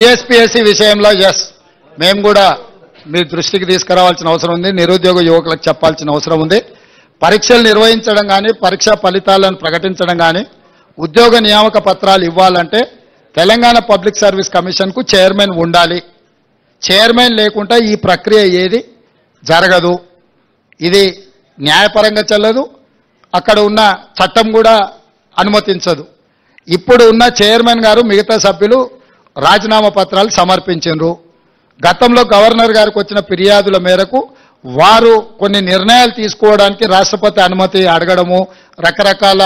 TSPSC విషయంలో మేము కూడా మీ దృష్టికి తీసుకురావాల్సిన అవసరం ఉంది. నిరుద్యోగ యువకులకు చెప్పాల్సిన అవసరం ఉంది. పరీక్షలు నిర్వహించడం కానీ పరీక్షా ఫలితాలను ప్రకటించడం కానీ ఉద్యోగ నియామక పత్రాలు ఇవ్వాలంటే తెలంగాణ పబ్లిక్ సర్వీస్ కమిషన్కు చైర్మన్ ఉండాలి. చైర్మన్ లేకుండా ఈ ప్రక్రియ ఏది జరగదు. ఇది న్యాయపరంగా చెల్లదు. అక్కడ ఉన్న చట్టం కూడా అనుమతించదు. ఇప్పుడు ఉన్న చైర్మన్ గారు మిగతా సభ్యులు రాజీనామా పత్రాలు సమర్పించారు. గతంలో గవర్నర్ గారికి వచ్చిన ఫిర్యాదుల మేరకు వారు కొన్ని నిర్ణయాలు తీసుకోవడానికి రాష్ట్రపతి అనుమతి అడగడము, రకరకాల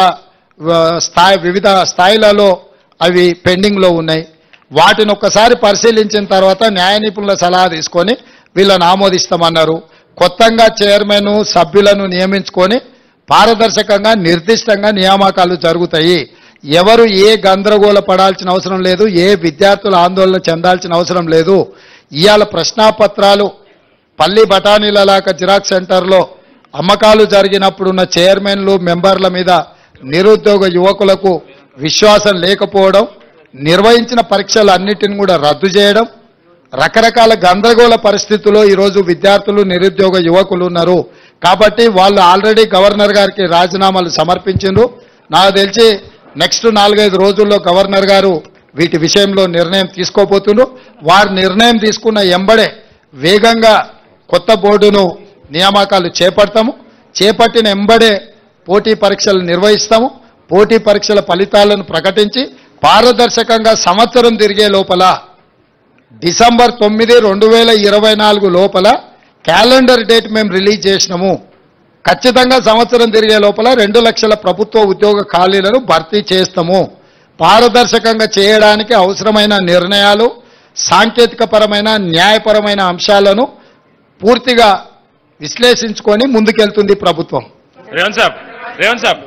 వివిధ స్థాయిలలో అవి పెండింగ్లో ఉన్నాయి. వాటిని ఒక్కసారి పరిశీలించిన తర్వాత న్యాయ నిపుణుల సలహా తీసుకొని వీళ్ళని ఆమోదిస్తామన్నారు. కొత్తగా చైర్మన్ సభ్యులను నియమించుకొని పారదర్శకంగా నిర్దిష్టంగా నియామకాలు జరుగుతాయి. ఎవరు ఏ గందరగోళ పడాల్సిన అవసరం లేదు. ఏ విద్యార్థులు ఆందోళన చెందాల్సిన అవసరం లేదు. ఇవాళ ప్రశ్నాపత్రాలు పల్లి బఠానీలలాక జిరాక్స్ సెంటర్లో అమ్మకాలు జరిగినప్పుడున్న చైర్మన్లు మెంబర్ల మీద నిరుద్యోగ యువకులకు విశ్వాసం లేకపోవడం, నిర్వహించిన పరీక్షలు అన్నిటిని కూడా రద్దు చేయడం, రకరకాల గందరగోళ పరిస్థితుల్లో ఈరోజు విద్యార్థులు నిరుద్యోగ యువకులు ఉన్నారు. కాబట్టి వాళ్ళు ఆల్రెడీ గవర్నర్ గారికి రాజీనామాలు సమర్పించారు. నాకు తెలిసి నెక్స్ట్ 4-5 రోజుల్లో గవర్నర్ గారు వీటి విషయంలో నిర్ణయం తీసుకోబోతున్నారు. వారు నిర్ణయం తీసుకున్న ఎంబడే వేగంగా కొత్త బోర్డును నియామకాలు చేపడతాము. చేపట్టిన ఎంబడే పోటీ పరీక్షలు నిర్వహిస్తాము. పోటీ పరీక్షల ఫలితాలను ప్రకటించి పారదర్శకంగా సంవత్సరం తిరిగే లోపల డిసెంబర్ 9, 2024 లోపల క్యాలెండర్ డేట్ మేము రిలీజ్ చేసినాము. ఖచ్చితంగా సంవత్సరం తిరిగే లోపల 2 లక్షల ప్రభుత్వ ఉద్యోగ ఖాళీలను భర్తీ చేస్తాము. పారదర్శకంగా చేయడానికి అవసరమైన నిర్ణయాలు, సాంకేతికపరమైన న్యాయపరమైన అంశాలను పూర్తిగా విశ్లేషించుకొని ముందుకెళ్తుంది ప్రభుత్వం. రేవంత్ సాబ్